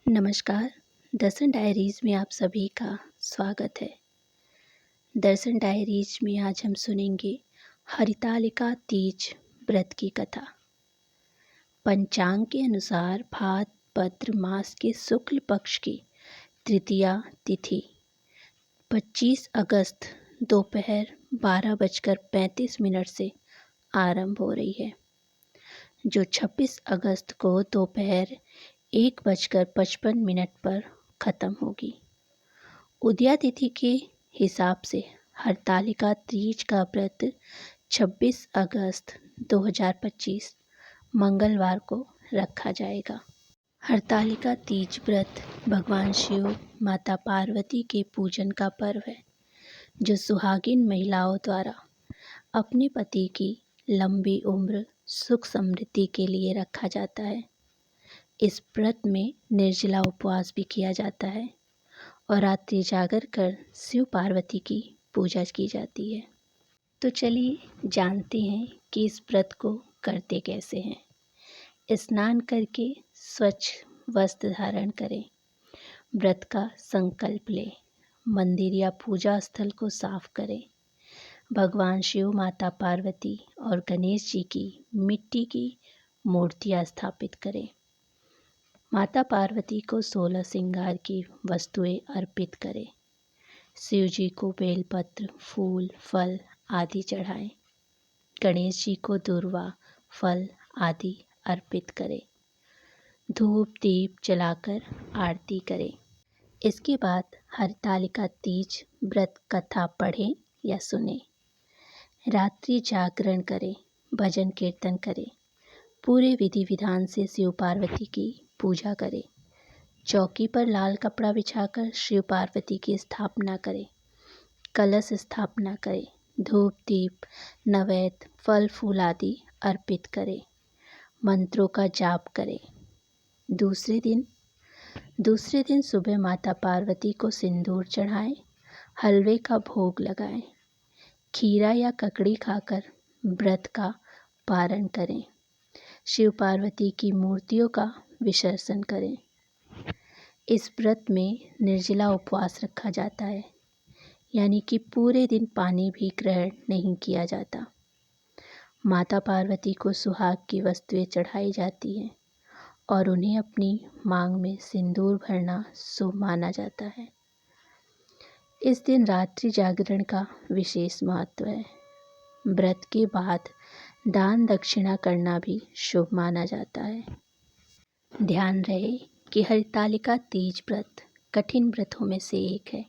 नमस्कार। दर्शन डायरीज में आप सभी का स्वागत है। दर्शन डायरीज में आज हम सुनेंगे हरितालिका तीज व्रत की कथा। पंचांग के अनुसार भाद्रपद मास के शुक्ल पक्ष की तृतीया तिथि 25 अगस्त दोपहर 12:35 से आरंभ हो रही है, जो 26 अगस्त को दोपहर 1:55 पर ख़त्म होगी। उदया तिथि के हिसाब से हरतालिका तीज का व्रत 26 अगस्त 2025 मंगलवार को रखा जाएगा। हरतालिका तीज व्रत भगवान शिव, माता पार्वती के पूजन का पर्व है, जो सुहागिन महिलाओं द्वारा अपने पति की लंबी उम्र, सुख समृद्धि के लिए रखा जाता है। इस व्रत में निर्जला उपवास भी किया जाता है और रात्रि जागर कर शिव पार्वती की पूजा की जाती है। तो चलिए जानते हैं कि इस व्रत को करते कैसे हैं। स्नान करके स्वच्छ वस्त्र धारण करें, व्रत का संकल्प लें, मंदिर या पूजा स्थल को साफ करें, भगवान शिव, माता पार्वती और गणेश जी की मिट्टी की मूर्तियाँ स्थापित करें, माता पार्वती को 16 श्रृंगार की वस्तुएं अर्पित करें, शिव जी को बेलपत्र, फूल, फल आदि चढ़ाएं, गणेश जी को दूर्वा, फल आदि अर्पित करें, धूप दीप जलाकर आरती करें। इसके बाद हरतालिका तीज व्रत कथा पढ़ें या सुनें, रात्रि जागरण करें, भजन कीर्तन करें, पूरे विधि विधान से शिव पार्वती की पूजा करें, चौकी पर लाल कपड़ा बिछाकर शिव पार्वती की स्थापना करें, कलश स्थापना करें, धूप दीप नैवेद्य फल फूल आदि अर्पित करें, मंत्रों का जाप करें। दूसरे दिन सुबह माता पार्वती को सिंदूर चढ़ाएं, हलवे का भोग लगाएं, खीरा या ककड़ी खाकर व्रत का पारण करें, शिव पार्वती की मूर्तियों का विसर्जन करें। इस व्रत में निर्जला उपवास रखा जाता है, यानी कि पूरे दिन पानी भी ग्रहण नहीं किया जाता। माता पार्वती को सुहाग की वस्तुएं चढ़ाई जाती हैं और उन्हें अपनी मांग में सिंदूर भरना शुभ माना जाता है। इस दिन रात्रि जागरण का विशेष महत्व है। व्रत के बाद दान दक्षिणा करना भी शुभ माना जाता है। ध्यान रहे कि हरतालिका तीज व्रत कठिन व्रतों में से एक है,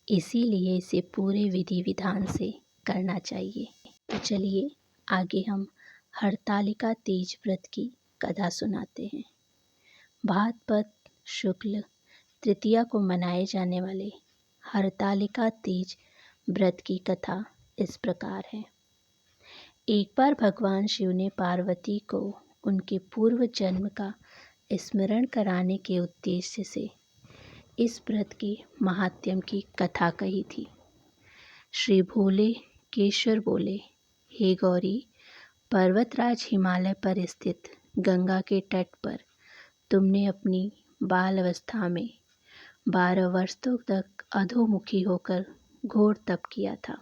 इसीलिए इसे पूरे विधि विधान से करना चाहिए। तो चलिए आगे हम हरतालिका तीज व्रत की कथा सुनाते हैं। भाद्रपद शुक्ल तृतीया को मनाए जाने वाले हरतालिका तीज व्रत की कथा इस प्रकार है। एक बार भगवान शिव ने पार्वती को उनके पूर्व जन्म का स्मरण कराने के उद्देश्य से इस व्रत के महात्म्य की कथा कही थी। श्री भोले केशर बोले, हे गौरी, पर्वतराज हिमालय पर स्थित गंगा के तट पर तुमने अपनी बाल अवस्था में 12 वर्षों तक अधोमुखी होकर घोर तप किया था।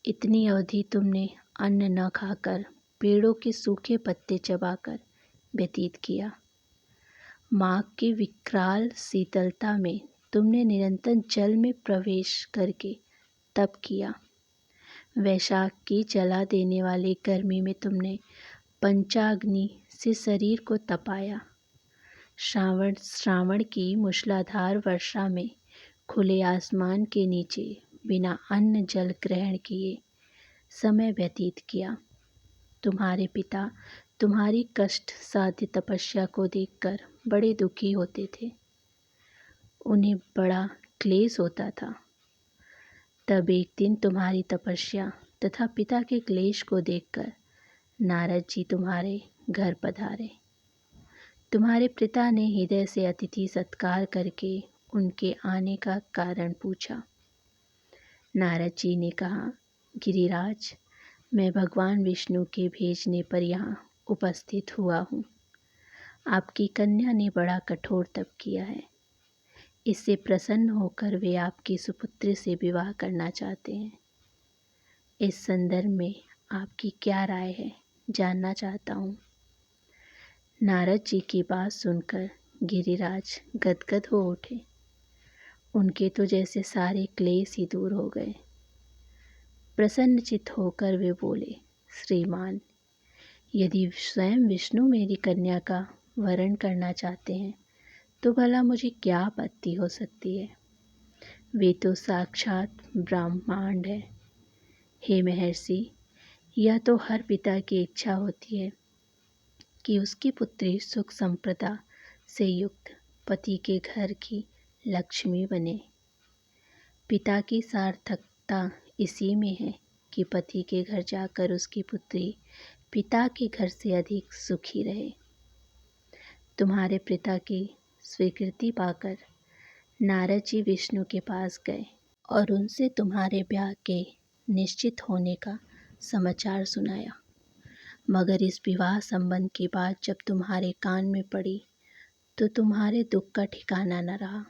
इतनी अवधि तुमने अन्न न खाकर पेड़ों के सूखे पत्ते चबाकर व्यतीत किया। माघ की विकराल शीतलता में तुमने निरंतर जल में प्रवेश करके तप किया। वैशाख की जला देने वाली गर्मी में तुमने पंचाग्नि से शरीर को तपाया। श्रावण की मूसलाधार वर्षा में खुले आसमान के नीचे बिना अन्न जल ग्रहण किए समय व्यतीत किया। तुम्हारे पिता तुम्हारी कष्ट साध्य तपस्या को देखकर बड़े दुखी होते थे, उन्हें बड़ा क्लेश होता था। तब एक दिन तुम्हारी तपस्या तथा पिता के क्लेश को देखकर नारद जी तुम्हारे घर पधारे। तुम्हारे पिता ने हृदय से अतिथि सत्कार करके उनके आने का कारण पूछा। नारद जी ने कहा, गिरिराज, मैं भगवान विष्णु के भेजने पर यहाँ उपस्थित हुआ हूँ। आपकी कन्या ने बड़ा कठोर तप किया है। इससे प्रसन्न होकर वे आपकी सुपुत्री से विवाह करना चाहते हैं। इस संदर्भ में आपकी क्या राय है, जानना चाहता हूँ। नारद जी की बात सुनकर गिरिराज गदगद हो उठे। उनके तो जैसे सारे क्लेश ही दूर हो गए। प्रसन्नचित्त होकर वे बोले, श्रीमान, यदि स्वयं विष्णु मेरी कन्या का वरण करना चाहते हैं तो भला मुझे क्या आपत्ति हो सकती है। वे तो साक्षात ब्रह्मांड है। हे महर्षि, यह तो हर पिता की इच्छा होती है कि उसकी पुत्री सुख संपदा से युक्त पति के घर की लक्ष्मी बने। पिता की सार्थकता इसी में है कि पति के घर जाकर उसकी पुत्री पिता के घर से अधिक सुखी रहे। तुम्हारे पिता की स्वीकृति पाकर नारद जी विष्णु के पास गए और उनसे तुम्हारे ब्याह के निश्चित होने का समाचार सुनाया। मगर इस विवाह संबंध की बात जब तुम्हारे कान में पड़ी तो तुम्हारे दुख का ठिकाना न रहा।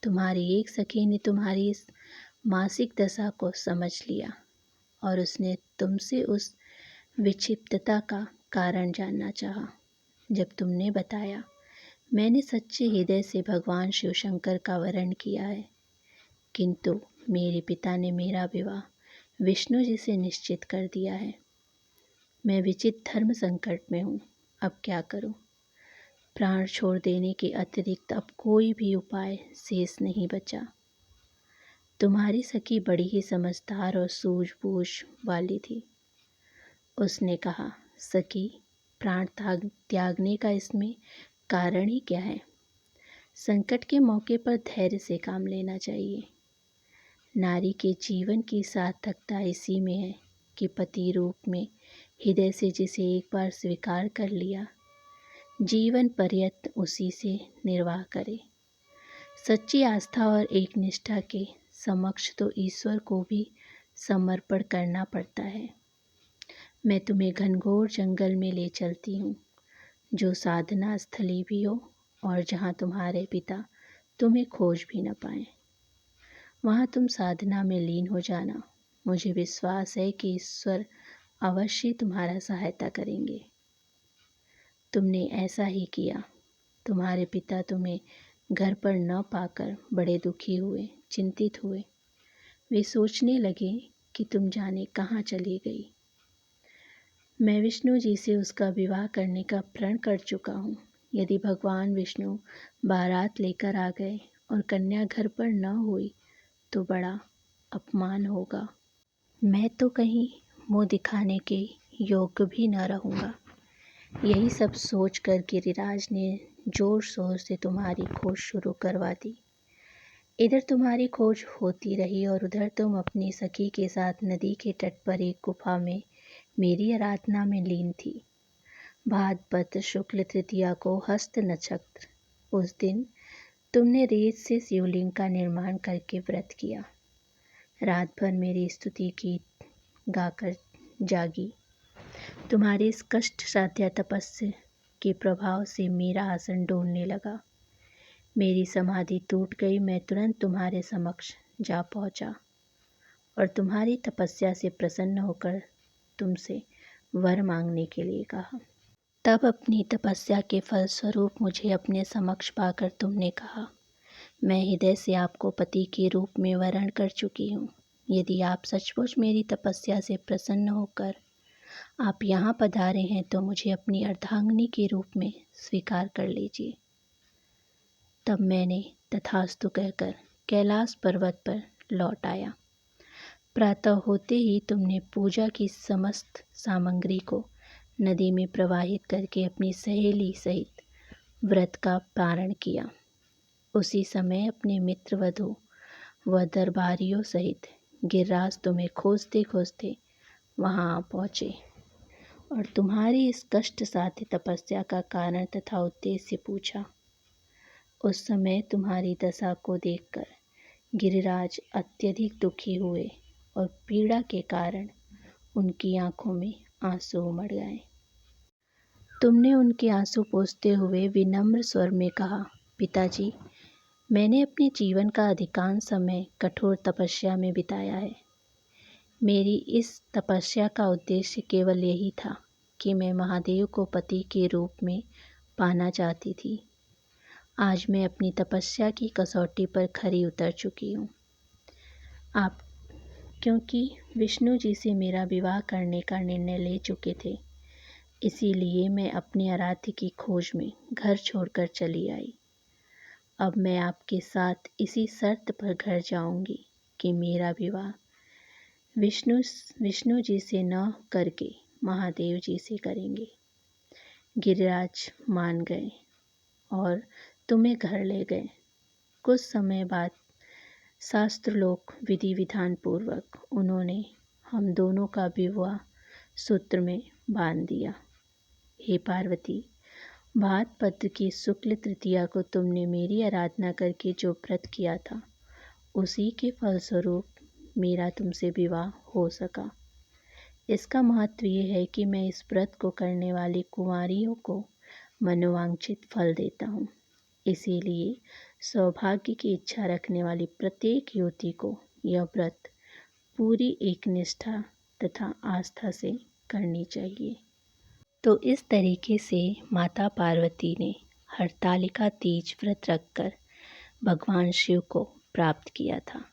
तुम्हारी एक सखी ने तुम्हारी इस मासिक दशा को समझ लिया और उसने तुमसे उस विक्षिप्तता का कारण जानना चाहा। जब तुमने बताया, मैंने सच्चे हृदय से भगवान शिव शंकर का वरण किया है, किंतु मेरे पिता ने मेरा विवाह विष्णु जी से निश्चित कर दिया है। मैं विचित्र धर्म संकट में हूँ, अब क्या करूँ। प्राण छोड़ देने के अतिरिक्त अब कोई भी उपाय शेष नहीं बचा। तुम्हारी सखी बड़ी ही समझदार और सूझबूझ वाली थी। उसने कहा, सखी, प्राण त्यागने का इसमें कारण ही क्या है। संकट के मौके पर धैर्य से काम लेना चाहिए। नारी के जीवन की सार्थकता इसी में है कि पति रूप में हृदय से जिसे एक बार स्वीकार कर लिया, जीवन पर्यंत उसी से निर्वाह करे। सच्ची आस्था और एक निष्ठा के समक्ष तो ईश्वर को भी समर्पण करना पड़ता है। मैं तुम्हें घनघोर जंगल में ले चलती हूँ, जो साधना स्थली भी हो और जहाँ तुम्हारे पिता तुम्हें खोज भी न पाएं। वहाँ तुम साधना में लीन हो जाना। मुझे विश्वास है कि ईश्वर अवश्य तुम्हारा सहायता करेंगे। तुमने ऐसा ही किया। तुम्हारे पिता तुम्हें घर पर न पाकर बड़े दुखी हुए, चिंतित हुए। वे सोचने लगे कि तुम जाने कहाँ चली गई। मैं विष्णु जी से उसका विवाह करने का प्रण कर चुका हूँ। यदि भगवान विष्णु बारात लेकर आ गए और कन्या घर पर न हुई तो बड़ा अपमान होगा। मैं तो कहीं मुँह दिखाने के योग्य भी न रहूँगा। यही सब सोचकर गिरिराज ने जोर शोर से तुम्हारी खोज शुरू करवा दी। इधर तुम्हारी खोज होती रही और उधर तुम अपनी सखी के साथ नदी के तट पर एक गुफा में मेरी आराधना में लीन थी। भाद्रपद शुक्ल तृतीया को हस्त नक्षत्र, उस दिन तुमने रेत से शिवलिंग का निर्माण करके व्रत किया। रात भर मेरी स्तुति गीत गाकर जागी। तुम्हारी इस कष्ट साध्य तपस्या के प्रभाव से मेरा आसन डोलने लगा। मेरी समाधि टूट गई। मैं तुरंत तुम्हारे समक्ष जा पहुंचा और तुम्हारी तपस्या से प्रसन्न होकर तुमसे वर मांगने के लिए कहा। तब अपनी तपस्या के फलस्वरूप मुझे अपने समक्ष पाकर तुमने कहा, मैं हृदय से आपको पति के रूप में वरण कर चुकी हूँ। यदि आप सचमुच मेरी तपस्या से प्रसन्न होकर आप यहाँ पधारे हैं तो मुझे अपनी अर्धांगिनी के रूप में स्वीकार कर लीजिए। तब मैंने तथास्तु कहकर कैलाश पर्वत पर लौट आया। प्रातः होते ही तुमने पूजा की समस्त सामग्री को नदी में प्रवाहित करके अपनी सहेली सहित व्रत का पारण किया। उसी समय अपने मित्र वधु व दरबारियों सहित गिरिराज तुम्हें खोजते खोजते वहाँ आ पहुँचे और तुम्हारी इस कष्ट साध्य तपस्या का कारण तथा उद्देश्य पूछा। उस समय तुम्हारी दशा को देखकर गिरिराज अत्यधिक दुखी हुए और पीड़ा के कारण उनकी आंखों में आंसू उमड़ गए। तुमने उनके आंसू पोंछते हुए विनम्र स्वर में कहा, पिताजी, मैंने अपने जीवन का अधिकांश समय कठोर तपस्या में बिताया है। मेरी इस तपस्या का उद्देश्य केवल यही था कि मैं महादेव को पति के रूप में पाना चाहती थी। आज मैं अपनी तपस्या की कसौटी पर खरी उतर चुकी हूँ। आप क्योंकि विष्णु जी से मेरा विवाह करने का निर्णय ले चुके थे, इसीलिए मैं अपने आराध्य की खोज में घर छोड़कर चली आई। अब मैं आपके साथ इसी शर्त पर घर जाऊंगी कि मेरा विवाह विष्णु जी से न करके महादेव जी से करेंगे। गिरिराज मान गए और तुम्हें घर ले गए। कुछ समय बाद शास्त्रलोक विधि विधान पूर्वक उन्होंने हम दोनों का विवाह सूत्र में बांध दिया। हे पार्वती, भाद्रपद की शुक्ल तृतीया को तुमने मेरी आराधना करके जो व्रत किया था, उसी के फलस्वरूप मेरा तुमसे विवाह हो सका। इसका महत्व ये है कि मैं इस व्रत को करने वाली कुंवारियों को मनोवांछित फल देता हूँ। इसीलिए सौभाग्य की इच्छा रखने वाली प्रत्येक युवती को यह व्रत पूरी एकनिष्ठा तथा आस्था से करनी चाहिए। तो इस तरीके से माता पार्वती ने हरतालिका तीज व्रत रखकर भगवान शिव को प्राप्त किया था।